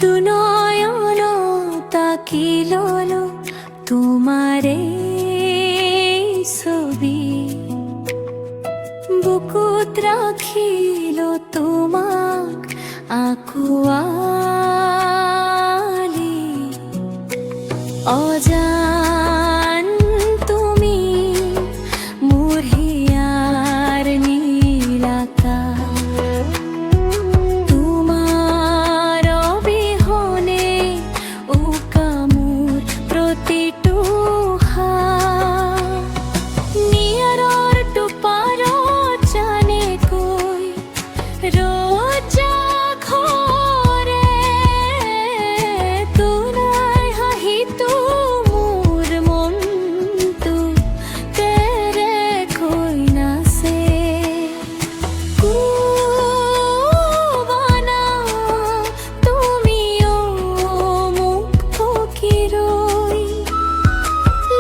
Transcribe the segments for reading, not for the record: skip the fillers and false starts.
দুনয়ন তাকিল তোমারে ছবি, বুকুত রাখিল তোমাক আঁকুয়ালি। অজান তুমি মোর হিয়ার নীল আকাশ, তোমার অবিহনে উকা মোর প্রতিটো হাত। নিয়াৰৰ টোপাৰত জানে কৈ ৰজা ঘৰে, তোনাই হাঁহিটো মোৰ মনটো তেৰে কৈ নাচে। কুবানা তুমিও মোক ফকিৰৈ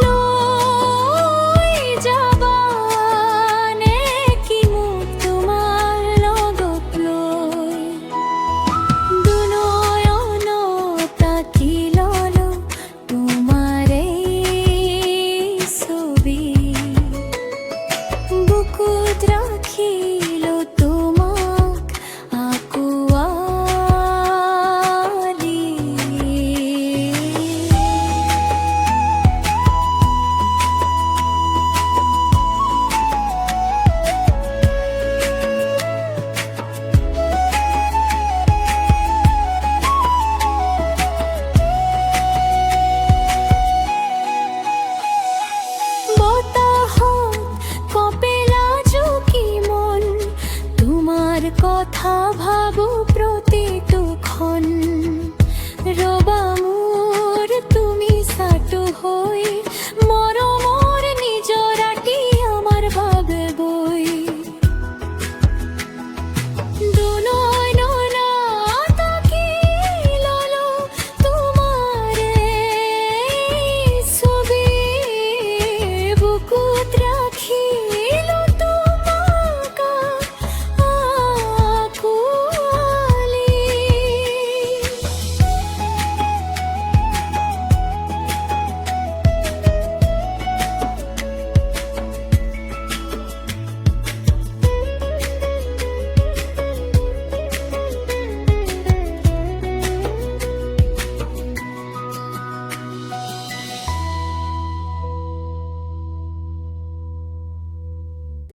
লৈ যাবা নেকি মোক তোমাৰ লগত লৈ। দুনয়ন তাকিল তোমাৰে ছবি, বুকুত ৰাখিল তোমাক আঁকুৱালি। বতাহত কপে লাজুকি মন, তোমার কথা ভাবো